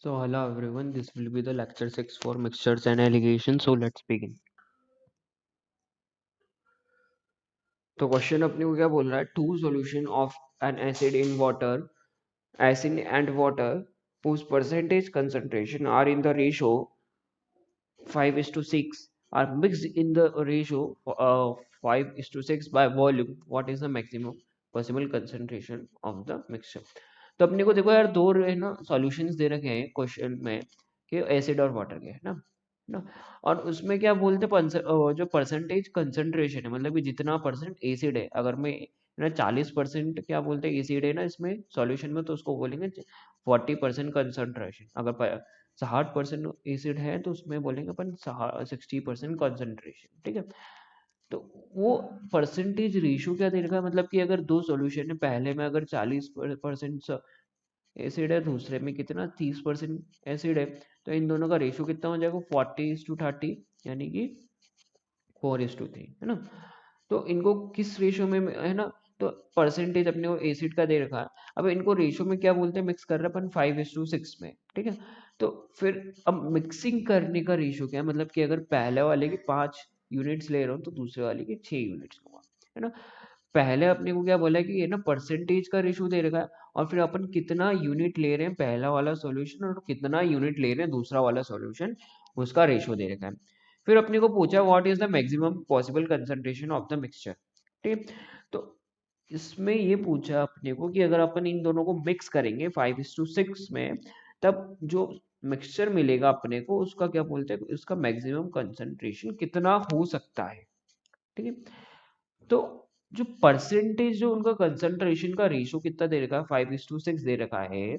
So hello everyone, this will be the lecture 6 for mixtures and allegations. So let's begin. तो question अपने को क्या बोल रहा है? Two solution of an acid in water, acid and water whose percentage concentration are in the ratio 5 is to 6 are mixed in the ratio 5 is to 6 by volume. What is the maximum possible concentration of the mixture? तो अपने को देखो यार, दो है ना solutions दे रखे हैं क्वेश्चन में कि एसिड और वाटर के, है ना। और उसमें क्या बोलते हैं, जो परसेंटेज कंसंट्रेशन है, मतलब कि जितना परसेंट एसिड है, अगर मैं ना 40% क्या बोलते हैं एसिड है ना इसमें सॉल्यूशन में, तो उसको बोलेंगे 40% कंसंट्रेशन। अगर 60% एसिड है तो उसमें बोलेंगे अपन 60% कंसंट्रेशन, ठीक है। तो वो परसेंटेज रेशियो क्या दे रखा है, मतलब कि अगर दो सॉल्यूशन है, पहले में अगर 40% एसिड है, दूसरे में कितना 30% एसिड है, तो इन दोनों का रेशियो कितना हो जाएगा 40:30, यानी कि 4:3, है ना। तो इनको किस रेशियो में है ना, तो परसेंटेज अपने को एसिड का दे रखा है। अब इनको रेशियो में क्या बोलते हैं, मिक्स कर रहे हैं अपन 5:6 में, ठीक है। तो फिर अब मिक्सिंग करने का रेशियो क्या है, मतलब कि अगर पहले वाले की 5 यूनिट्स ले रहा हूँ तो दूसरे वाले की 6 यूनिट्स लूंगा, है ना। पहले अपने को क्या बोला है कि ये ना परसेंटेज का रेशियो दे रखा है, और फिर अपन कितना यूनिट ले रहे हैं पहला वाला सॉल्यूशन और कितना यूनिट ले रहे हैं दूसरा वाला सॉल्यूशन, उसका रेशियो दे रखा है। फिर अपने को पूछा what is the maximum possible concentration of the mixture, ठीक है। तो इसमें ये पूछा अपने को कि अगर अपन इन दोनों को मिक्स करेंगे 5:6 में, तब जो मिक्सचर मिलेगा अपने को उसका क्या बोलते हैं, उसका मैक्सिमम कंसंट्रेशन कितना हो सकता है, ठीक है। तो जो परसेंटेज, जो उनका कंसंट्रेशन का रेशियो कितना दे रखा है 5:6 दे रखा है,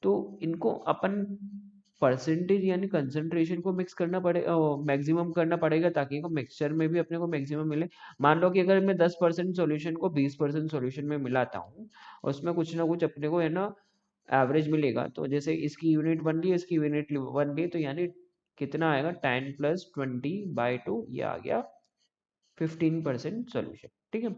तो इनको अपन परसेंटेज यानी कंसंट्रेशन को मिक्स करना पड़े, मैक्सिमम करना पड़ेगा, ताकि को मिक्सचर में भी अपने को मैक्सिमम मिले। मान लो कि अगर मैं 10% सॉल्यूशन को 20% सॉल्यूशन में मिलाता हूँ, और उसमें कुछ ना कुछ अपने को है ना एवरेज मिलेगा, तो जैसे इसकी यूनिट बन रही है, इसकी यूनिट बन रही है, तो यानी कितना आएगा 10+20/2, ये आ गया 15% सोल्यूशन, ठीक है।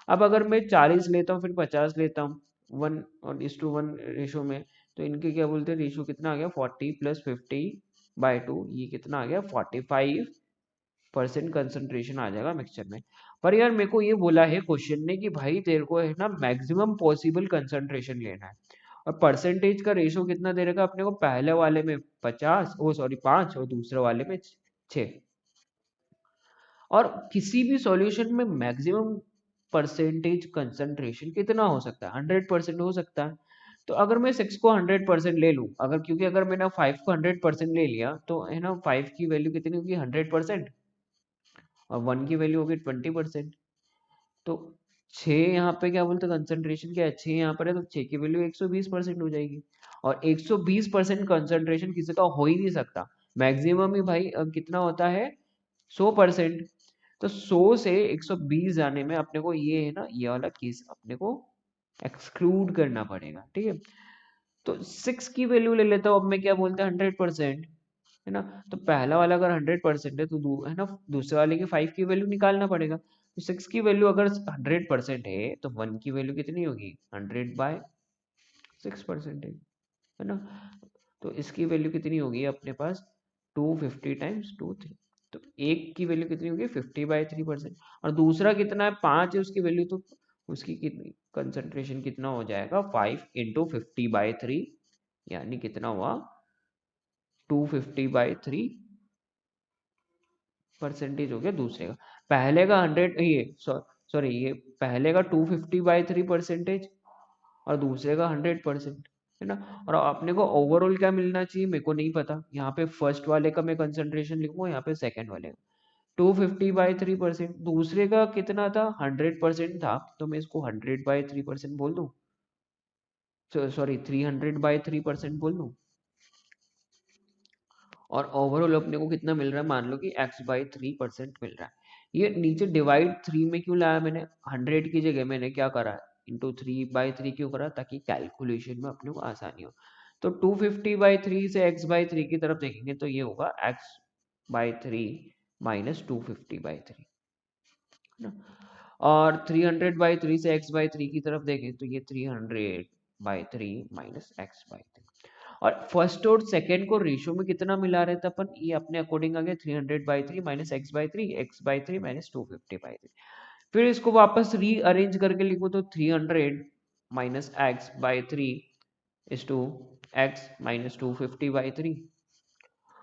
अब अगर मैं 40 लेता हूँ फिर 50 लेता हूँ 1:1 रेशो में, तो इनके क्या बोलते हैं रेशो कितना आ गया 40+50/2, ये कितना आ गया 45% कंसंट्रेशन आ जाएगा मिक्सचर में। पर यार मेरे को ये बोला है क्वेश्चन ने कि भाई तेरे को है ना मैक्सिमम पॉसिबल कंसंट्रेशन लेना है, और परसेंटेज का रेशो कितना दे रखा अपने को, पहले वाले में 50, ओ सॉरी 5, और दूसरे वाले में 6। और किसी भी सॉल्यूशन में मैक्सिमम परसेंटेज कंसंट्रेशन कितना हो सकता है, 100% हो सकता है। तो अगर मैं 6 को 100% ले लूं, अगर क्योंकि अगर मैंने 5 को 100% ले लिया, तो है ना 5 की वैल्यू कितनी होगी 100%, और 1 की वैल्यू होगी 20%। तो 6 यहाँ पे क्या बोलते हैं कंसंट्रेशन क्या है, 6 यहाँ पर है, तो 6 की वैल्यू 120% हो जाएगी। और 120% कंसंट्रेशन किसी का हो ही नहीं सकता, मैक्सिमम ही भाई कितना होता है 100%। तो 100 से 120 जाने में अपने को ये है ना, ये वाला केस अपने को एक्सक्लूड करना पड़ेगा, ठीक है। तो 6 की वैल्यू ले लेता हूँ, अब मैं क्या बोलते हैं 100%, है ना। तो पहला वाला अगर 100% है तो है ना दूसरे वाले की 5 की वैल्यू निकालना पड़ेगा। तो 6 की वैल्यू अगर 100% है तो 1 की वैल्यू कितनी होगी 100/6%, है ना। तो इसकी वैल्यू कितनी होगी अपने पास 250 टाइम्स 2 3। तो एक की वैल्यू कितनी होगी 50/3%, और दूसरा कितना है 5 है उसकी वैल्यू, तो उसकी कितनी कंसंट्रेशन कितना हो जाएगा 5 × 50/3, यानी कितना हुआ 250/3% हो गया दूसरे का। पहले का 100 ये सॉरी ये पहले का 250/3% और दूसरे का 100%, है ना। और अपने को ओवरऑल क्या मिलना चाहिए मेरे को नहीं पता, यहाँ पे फर्स्ट वाले का मैं कंसंट्रेशन लिखूंगा, यहाँ पे सेकंड वाले का 250/3%, दूसरे का कितना था 100% था, तो मैं इसको 100/3% बोल दूं, सॉरी 300/3% बोल दूं। और ओवरऑल अपने को कितना मिल रहा है, मान लो कि x/3% मिल रहा है। ये नीचे डिवाइड 3 में क्यों लाया मैंने, 100 की जगह मैंने क्या करा इंटू 3/3 क्यों करा, ताकि कैलकुलेशन में अपने को आसानी हो। तो 250/3 से x/3 की तरफ देखेंगे तो ये होगा x/3 माइनस 250/3, है ना। और 300/3 से x/3 की तरफ देखें तो ये 300/3 माइनस x/3। और फर्स्ट और सेकंड को रेशियो में कितना मिला रहे थे अपन, ये अपने अकॉर्डिंग आ गया 300/3 माइनस x/3 x/3 माइनस 250/3। फिर इसको वापस रीअरेंज करके लिखो तो 300 minus x/3 is to x minus 250/3।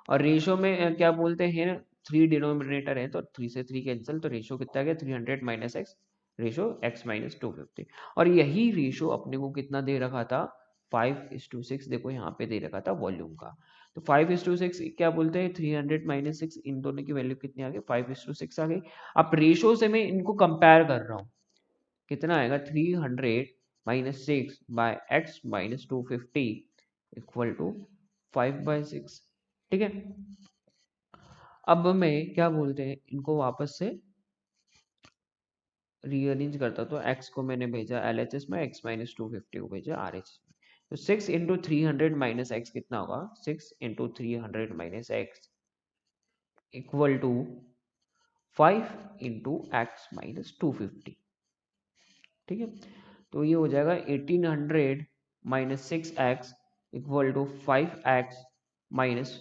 और रेशियो में क्या बोलते हैं, 3 डिनोमिनेटर है तो 3 से 3 कैंसिल, तो रेशियो कितना आ गया 300 minus x, ratio x minus 250। और यही रेशियो अपने को कितना दे रखा था, 5:6। देखो यहाँ पे दे रखा था वॉल्यूम का, तो 5:6 क्या बोलते हैं, 300 माइनस 6, इन दोनों की वैल्यू कितनी आ गई, 5:6 आ गई। अब रेशियो से मैं इनको कंपेयर कर रहा हूँ, कितना आएगा 300 minus 6 by X minus 250 equal to 5/6। ठीक है, अब मैं क्या बोलते हैं इनको वापस से रीअरेंज करता, तो x को मैंने भेजा LHS में, x माइनस 250 को भेजा RHS में। तो 6 इंटू 300 माइनस एक्स कितना होगा, 6 into 300 minus X equal to 5 into X minus 250। ठीक है, तो ये हो जाएगा 1800 minus 6x equal to 5x minus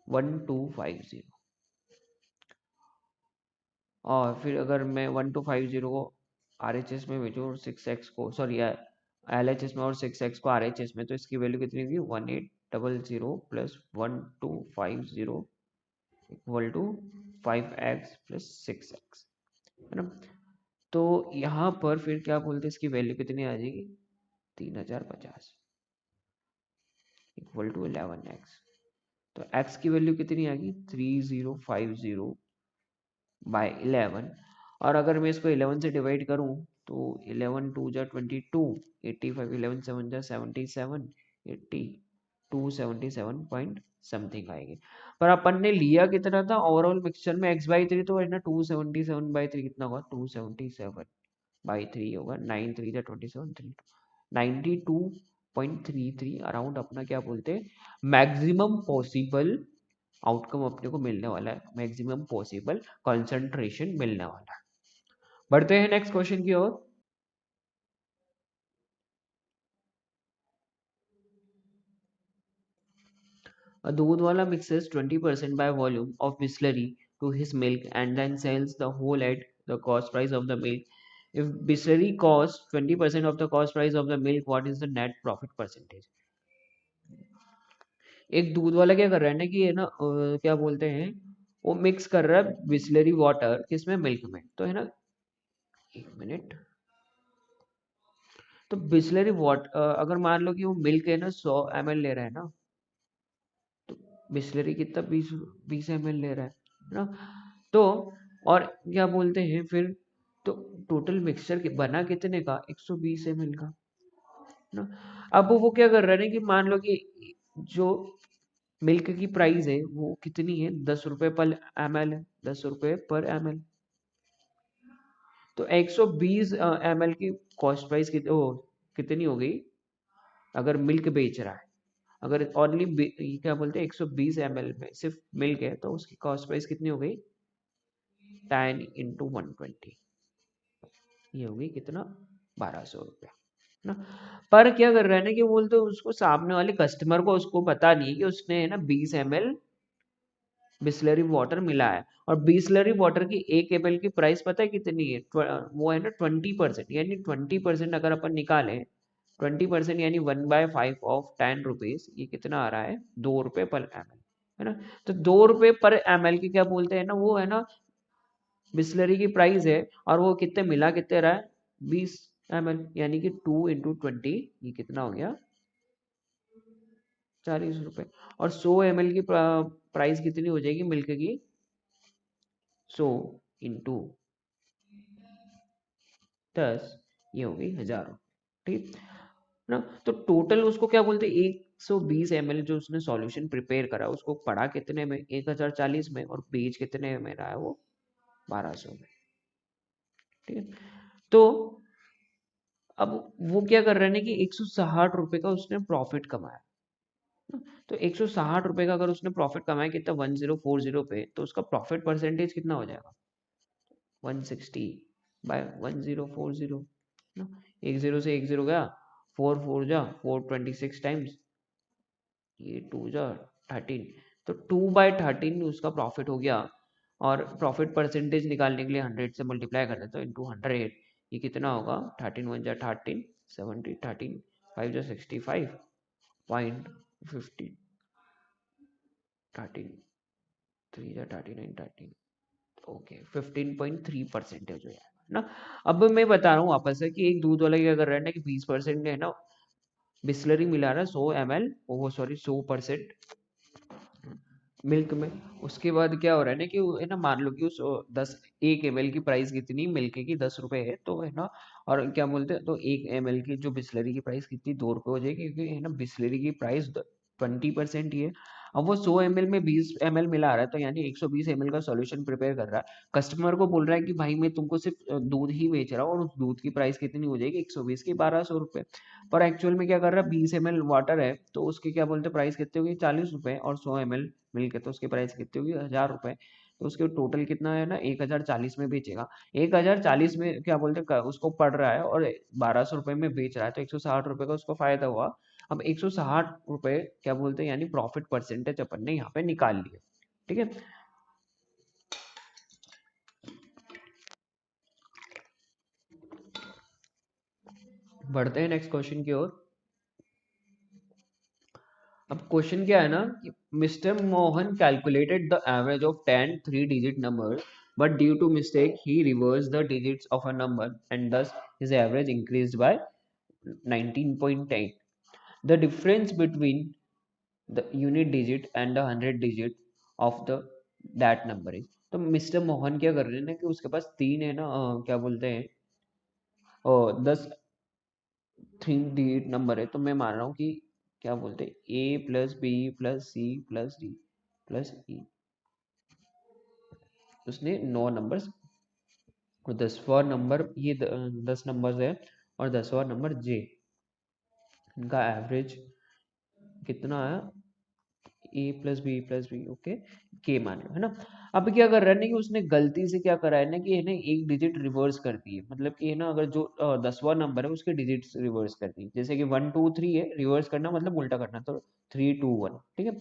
1250। और फिर अगर मैं 1250 को RHS में भेजूँ और 6x को, सॉरी LHS में और 6x को RHS में, तो इसकी वैल्यू कितनी होगी, 1800 plus 1250 equal to 5x plus 6x, है ना। तो यहाँ पर फिर क्या बोलते हैं, इसकी वैल्यू कितनी आ जाएगी, 3050 इक्वल टू 11x। तो x की वैल्यू कितनी आ गई, 3050 बाय 11। और अगर मैं इसको 11 से डिवाइड करूं तो 11 टू जा 22, 85, 11 7 जा 77, 80, 277 पॉइंट समथिंग आएगी। पर अपन ने लिया कितना था ओवरऑल मिक्सचर में x/3, तो है ना 277/3 कितना होगा, 277/3 होगा, 9 3 जा 27, 3 92.33 अराउंड अपना क्या बोलते हैं मैक्सिमम पॉसिबल आउटकम अपने को मिलने वाला है, मैक्सिमम पॉसिबल कंसंट्रेशन मिलने वाला है। बढ़ते हैं नेक्स्ट क्वेश्चन की ओर। A दूध वाला mixes 20% by volume of Bisleri to his milk and then sells the whole at the cost price of the milk. If Bisleri costs 20% of the cost price of the milk, what is the net profit percentage? एक दूध वाला क्या कर रहा है ना कि है ना क्या बोलते हैं, वो मिक्स कर रहा है बिस्लरी वाटर किसमें, मिल्क में, तो है ना, एक मिनट। तो बिस्लरी वाटर अगर मान लो कि वो मिल्क है ना 100 ml ले रहा है ना, तो बिस्लरी कितना 20 ml ले रहा है ना। तो और क्या बोलते हैं फिर, तो टोटल मिक्सचर बना कितने का, 120 ml का ना। अब वो क्या कर रहा है ना कि मान लो कि जो मिल्क की प्राइस है वो कितनी है, 10 रुपए पर ml है, 10 रुपए पर ml। तो 120 ml की कॉस्ट प्राइस कितनी हो गई, अगर मिल्क बेच रहा है, अगर ओनली क्या बोलते हैं 120 ml में सिर्फ मिल्क है, तो उसकी कॉस्ट प्राइस कितनी हो गई, 10 × 120, ये होगी कितना, 1200 रुपया ना। पर क्या कर रहा है ना कि बोलते उसको सामने वाले कस्टमर को उसको पता नहीं कि उसने है ना 20 ml बिस्लरी वाटर मिला है, और बिस्लरी वाटर की 1 ml की प्राइस पता है कितनी है, वो है ना 20%, यानी 20% अगर अपन निकालें, 20% यानी 1/5 ऑफ 10 रुपीज, ये कितना आ रहा है, 2 रुपए पर ml, है ना। तो 2 रुपए पर ml की क्या बोलते हैं ना, वो है ना बिस्लरी की प्राइस है, और वो कितने मिला कितने रहा है, 20 ml, यानी कि 2 × 20, ये कितना हो गया, 40 रुपए। और 100 ml की प्राइस कितनी हो जाएगी मिल्क की, 100 × 10, ये हो गई 1000 रुपये, ठीक ना। तो टोटल उसको क्या बोलते हैं, 120 ml जो उसने सॉल्यूशन प्रिपेयर करा, उसको पढ़ा कितने में, 1040 में, और बेच कितने में रहा है वो, 1200 में, ठीक है। तो अब वो क्या कर रहे हैं ना कि 160 रुपए का उसने प्रॉफिट कमाया ना। तो 160 रुपए का अगर उसने प्रॉफिट कमाया कितना, 1040 पे, तो उसका प्रॉफिट परसेंटेज कितना हो जाएगा, 160/1040 ना, एक जीरो से एक जीरो गया, 4 4 जा 4 26 टाइम्स, ये 2 जा 13, तो 2/13 उसका प्रॉफिट हो गया। और प्रॉफिट परसेंटेज निकालने के लिए 100 से मल्टीप्लाई कर देते, तो इंटू 100 ये कितना होगा, 13 1 जा 13, 70, 13 5 जा 65 पॉइंट 50, 13 3 जा 39 13, ओके 15.3% हो जाएगा ना। अब मैं बता रहा हूँ वापस से कि एक दूध वाला क्या कर रहा है ना कि 20% है ना बिस्लरी मिला रहा है 100 ml, वो सॉरी 100% मिल्क में। उसके बाद क्या हो रहा है ना कि वो है ना, मान लो कि उस 1 ml की प्राइस कितनी, मिल्क की 10 रुपए है तो है ना, और क्या बोलते हैं, तो 1 ml की जो बिस्लरी की प्राइस कितनी, 2 रुपए हो जाएगी, क्योंकि है ना बिस्लरी की प्राइस 20% ही है। अब वो 100 ml में 20 ml मिला रहा है, तो यानी 120 ml का सॉल्यूशन प्रिपेयर कर रहा है। कस्टमर को बोल रहा है कि भाई मैं तुमको सिर्फ दूध ही बेच रहा हूँ, और उस दूध की प्राइस कितनी हो जाएगी, 120 की 1200 रुपये। पर एक्चुअल में क्या कर रहा है, 20 ml वाटर है तो उसकी क्या बोलते हैं प्राइस कितनी होगी, 40 रुपए, और 100 ml मिल्क है तो उसकी प्राइस कितनी होगी, 1000 रुपए। तो उसके टोटल कितना है ना, 1040 में बेचेगा। 1040 में क्या बोलते हैं उसको पड़ रहा है, और 1200 रुपये में बेच रहा है, तो 160 रुपये का उसको फायदा हुआ। अब 160 रुपये क्या बोलते हैं यानी प्रॉफिट परसेंटेज अपन ने यहाँ पे निकाल लिया। ठीक है, बढ़ते हैं नेक्स्ट क्वेश्चन की ओर। अब क्वेश्चन क्या है ना कि mister Mohan calculated the average of 10 3 digit numbers, but due to mistake he reversed the digits of a number and thus his average increased by 19.8. The difference between the unit digit and the 100 digit of the that number is। तो mister Mohan क्या कर रहे हैं ना कि उसके पास तीन है ना क्या बोलते हैं 10 3 digit नंबर है, तो मैं मान रहा हूँ कि क्या बोलते हैं A+B+C+D+E, उसने 9 नंबर्स, और 10वां नंबर ये 10 नंबर्स है, और 10वां नंबर जे, इनका एवरेज कितना है, A+B+B, ओके, के मान लो है ना। अब क्या कर रहा है ना कि उसने गलती से क्या करा है ना कि है ना एक डिजिट रिवर्स कर दी है, मतलब कि है ना अगर जो 10वां नंबर है उसके डिजिट्स रिवर्स कर दी, जैसे कि 1 2 3 है, रिवर्स करना मतलब उल्टा करना, तो 3 2 1, ठीक है।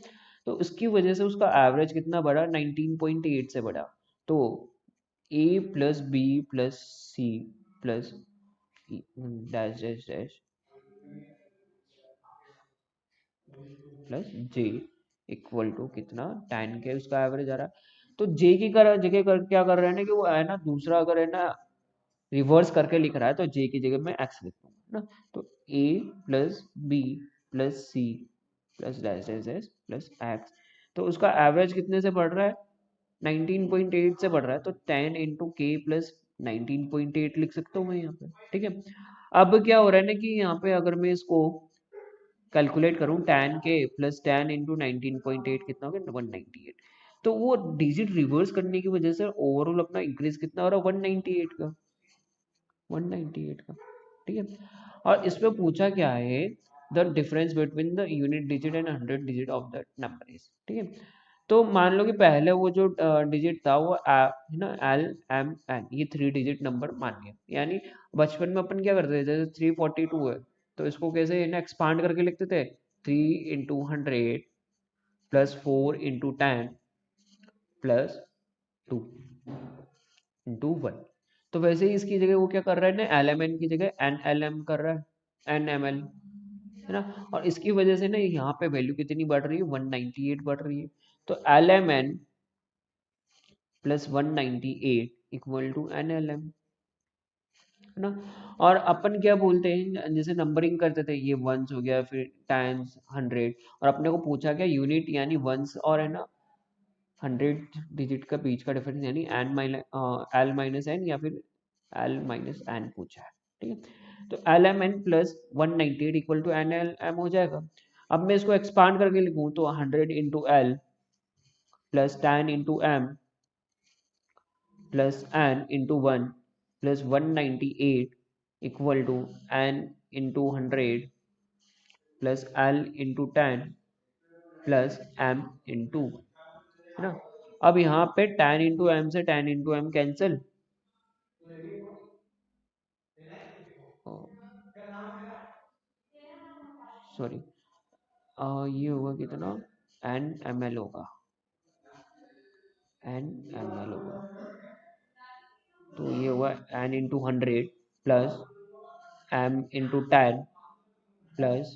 तो उसकी वजह से उसका एवरेज कितना बढ़ा, 19.8 से बढ़ा। तो A+B+C+ dash dash dash plus J equal to कितना, 10 के उसका एवरेज आ रहा है। तो जे की जगह क्या कर रहे हैं ना कि वो है ना दूसरा अगर है ना रिवर्स करके लिख रहा है, तो जे की जगह मैं एक्स लिख दूंगा ना। तो A+B+C plus dash dash dash plus x, तो उसका एवरेज कितने से बढ़ रहा है, 19.8 से बढ़ रहा है, तो 10 इंटू के प्लस 19.8 लिख सकता हूँ मैं यहाँ पे। ठीक है, अब क्या हो रहा है ना कि यहाँ पे अगर मैं इसको कैलकुलेट करूं, tan के प्लस tan इंटू 19.8 कितना हो गया, 198। तो वो डिजिट रिवर्स करने की वजह से ओवरऑल अपना इंक्रीज कितना हो रहा है, 198 का, 198 का। ठीक है, और इसमें पूछा क्या है, the difference between the unit digit and 100 digit of the number is. ठीक है, तो मान लो कि पहले वो जो डिजिट था वो है ना L M N, ये 3 digit नंबर मान लिया, यानी बचपन में अपन क्या करते थे, जैसे 342 है तो इसको कैसे ना एक्सपांड करके लिखते थे, 3 into 100 plus 4 into 10 plus 2 into 1। तो वैसे ही इसकी जगह वो क्या कर रहा है ना, LMN की जगह NLM कर रहा है, NML, है ना। और इसकी वजह से ना यहाँ पे वैल्यू कितनी बढ़ रही है, 198 बढ़ रही है। तो LMN plus 198 equal to NLM, है ना। और अपन क्या बोलते हैं, जैसे नंबरिंग करते थे, ये वंस हो गया, फिर टाइम्स 100, और अपने को पूछा क्या यूनिट यानी वंस, और है ना 100 digit का बीच का डिफरेंस यानी L-N या फिर L-N पूछा है। ठीक है, तो LMN plus 198 equal to NLM हो जाएगा। अब मैं इसको एक्सपांड करके लिखूं तो 100 into L plus 10 into M plus N into 1 plus 198 equal to N into 100 plus L into 10 plus M into, है ना। अब यहाँ पे 10 into M से 10 into M कैंसिल, सॉरी, ये होगा कितना, N ml होगा, N ml होगा, तो ये हुआ N into 100 plus M into 10 plus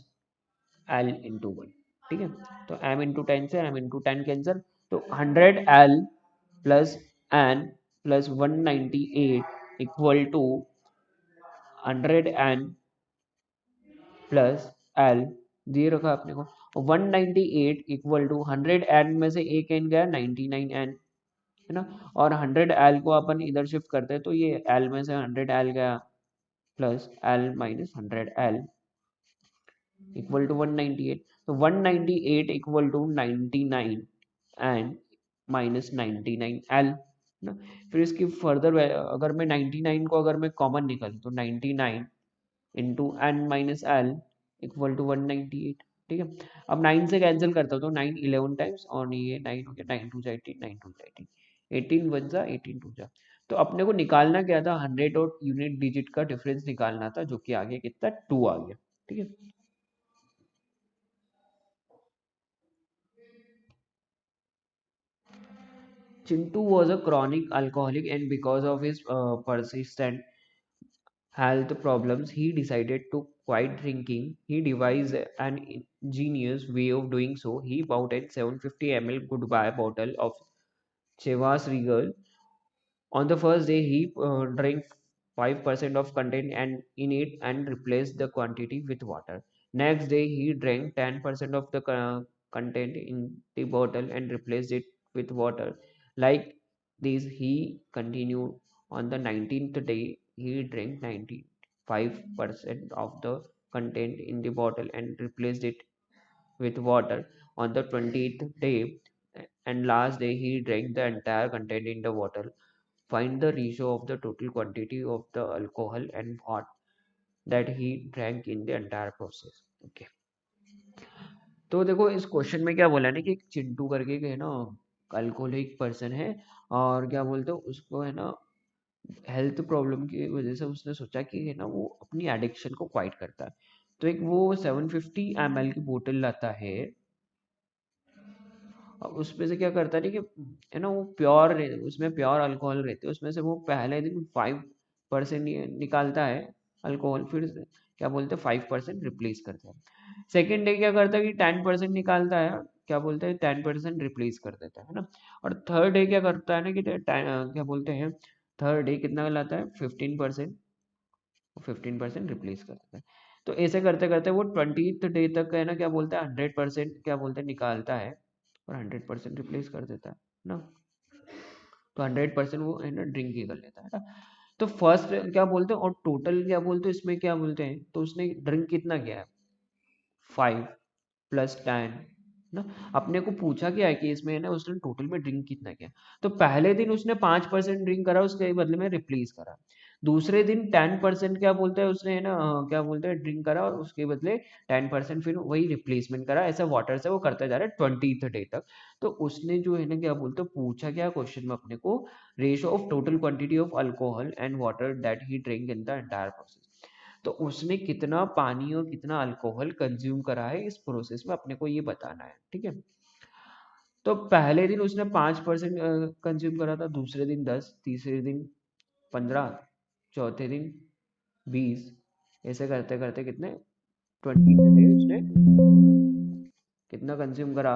L into 1। ठीक है, तो M इंटू 10 से M इंटू 10 कैंसर, तो 100L plus N plus 198 equal to 100N plus L दिए रखा आपने को। 198 इक्वल टू 100N में से एक N गया 99N, है ना, और 100L को अपन इधर शिफ्ट करते हैं तो ये L में से 100L गया plus L minus 100L equal to 198, तो 198 equal to 99 and minus 99L ना। फिर इसकी फर्दर अगर मैं 99 को अगर मैं कॉमन निकालूं तो 99 into N minus L equal to 198। ठीक है, अब 9 से कैंसिल करता हूँ तो 9 11 टाइम्स, और ये 9 हो गया, 9 टू जा 18, 9 टू जा 18, 18 वन जा 18 टू जा। तो अपने को निकालना क्या था, 100 और यूनिट डिजिट का डिफरेंस निकालना था, जो कि आगे कितना 2 आ गया। ठीक है, Chintu was a chronic alcoholic, and because of his persistent health problems, he decided to quit drinking. He devised an ingenious way of doing so. He bought a 750 ml goodbye bottle of Chivas Regal. On the first day, he drank 5% of content and in it and replaced the quantity with water. Next day, he drank 10% of the content in the bottle and replaced it with water. Like this, he continued. On the 19th day, he drank 95% of the content in the bottle and replaced it with water. On the 20th day and last day, he drank the entire content in the bottle. Find the ratio of the total quantity of the alcohol and what that he drank in the entire process. Okay. तो देखो इस question में क्या बोला है ना कि एक चिंटू करके है ना, अल्कोहलिक पर्सन है, और क्या बोलते हो उसको है ना, हेल्थ प्रॉब्लम की वजह से उसने सोचा कि है ना वो अपनी एडिक्शन को क्वाइट करता है। तो एक वो 750 ml की बोतल लाता है, अब उसमें से क्या करता है कि है ना वो प्योर, उसमें प्योर अल्कोहल रहते हैं, उसमें से वो पहले दिन 5% निकालता है अल्कोहल, फिर क्या बोलते हैं 5% रिप्लेस करता है। सेकेंड डे क्या करता है कि 10% निकालता है, क्या बोलते हैं 10% रिप्लेस कर देता है ना। और थर्ड डे क्या करता है ना कि क्या बोलते हैं, थर्ड डे कितना लाता है 15%, 15% रिप्लेस कर देता है। तो ऐसे करते करते वो 20th डे तक है ना क्या बोलता है 100% क्या बोलते हैं निकालता है, और 100% रिप्लेस कर देता है ना। तो 100% वो है ना ड्रिंक ही कर लेता है ना। तो फर्स्ट क्या बोलते हैं, और टोटल क्या बोलते हैं इसमें क्या बोलते हैं, तो उसने ड्रिंक कितना किया है 5 प्लस 10 ना। अपने को पूछा क्या है कि इसमें है ना उसने टोटल में ड्रिंक कितना किया, तो पहले दिन उसने 5% ड्रिंक करा, उसके बदले में रिप्लेस करा। दूसरे दिन 10% क्या बोलते हैं उसने है ना क्या बोलते हैं ड्रिंक करा, और उसके बदले 10% फिर वही रिप्लेसमेंट करा, ऐसा वाटर से वो करता जा रहा है 20th डे तक। तो उसने जो है ना क्या बोलते हैं पूछा क्या क्वेश्चन में अपने को, ratio of total quantity of alcohol and water that he drink in the entire process. तो उसने कितना पानी और कितना अल्कोहल कंज्यूम करा है इस प्रोसेस में, अपने को ये बताना है। ठीक है, तो पहले दिन उसने 5% कंज्यूम करा था, दूसरे दिन 10, तीसरे दिन 15, चौथे दिन 20, ऐसे करते करते कितने 20 डे उसने कितना कंज्यूम करा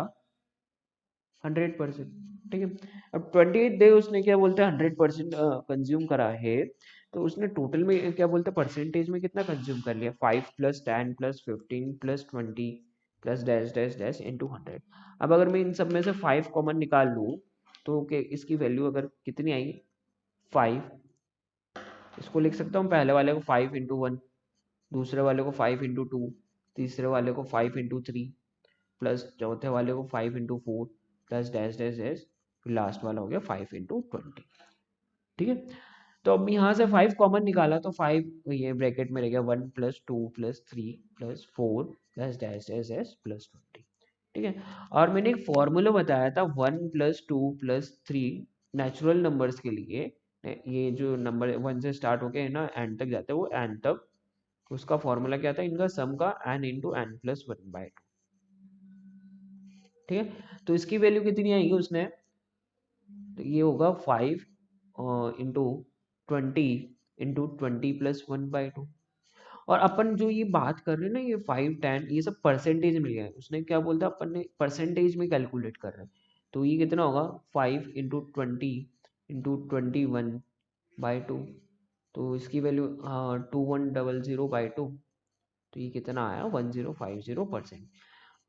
100%। ठीक है, अब 28 डे उसने क्या बोलते हैं 100% कंज्यूम करा है, तो उसने टोटल में क्या बोलते हैं परसेंटेज में कितना कंज्यूम कर लिया, 5 plus 10 plus 15 plus 20 plus dash dash dash into 100। अब अगर मैं इन सब में से 5 कॉमन निकाल लूँ तो इसकी वैल्यू अगर कितनी आई 5, इसको लिख सकता हूँ पहले वाले को 5 इंटू 1, दूसरे वाले को 5 इंटू 2, तीसरे वाले को 5 इंटू 3, प्लस चौथे वाले को 5 into 4 plus dash dash dash, फिर लास्ट वाला हो गया 5 इंटू 20। ठीक है, तो अब यहाँ से 5 कॉमन निकाला तो 5 ये ब्रैकेट में रह गया 1 plus 2 plus 3 plus 4 plus dash dash dash plus 20। ठीक है, और मैंने एक फॉर्मूला बताया था 1 प्लस 2 प्लस 3 नेचुरल नंबर्स के लिए, ये जो नंबर 1 से स्टार्ट होके है ना एंड तक जाते हैं वो एंड तक उसका फॉर्मूला क्या था इनका सम का n इंटू एन प्लस 1/2। ठीक है, तो इसकी वैल्यू कितनी आएगी उसने, तो ये होगा 5 इंटू 20 इंटू 20 प्लस 1/2। और अपन जो ये बात कर रहे हैं ना, ये 5 10 ये सब परसेंटेज में लिया है उसने, क्या बोलता है अपन ने परसेंटेज में कैलकुलेट कर रहे हैं। तो ये कितना होगा 5 इंटू 20 इंटू 21/2। तो इसकी वैल्यू 2100/2। तो ये कितना आया 1050%।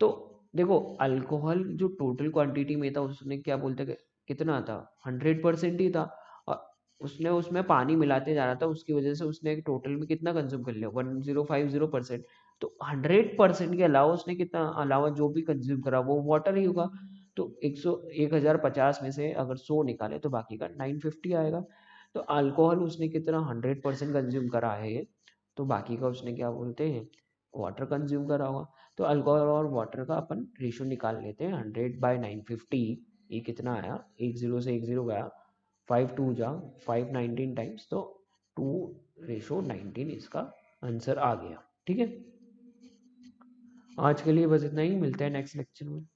तो देखो अल्कोहल जो टोटल क्वांटिटी में था उसने क्या बोलते कितना था 100% ही था। और उसने उसमें पानी मिलाते जा रहा था, उसकी वजह से उसने टोटल में कितना कंज्यूम कर लिया 1050%। तो 100% के अलावा उसने कितना अलावा जो भी कंज्यूम करा वो वाटर ही होगा। तो 1050 में से अगर 100 निकाले तो बाकी का 950 आएगा। तो अल्कोहल उसने कितना 100% कंज्यूम करा है, तो बाकी का उसने क्या बोलते हैं वाटर कंज्यूम करा होगा। तो अल्कोहल और वाटर का अपन रेशियो निकाल लेते हैं 100/950। ये कितना आया, एक जीरो से एक जीरो गया, 5 2 जा 519 टाइम्स, तो 2:19 इसका आंसर आ गया। ठीक है, आज के लिए बस इतना ही, मिलते हैं नेक्स्ट लेक्चर में।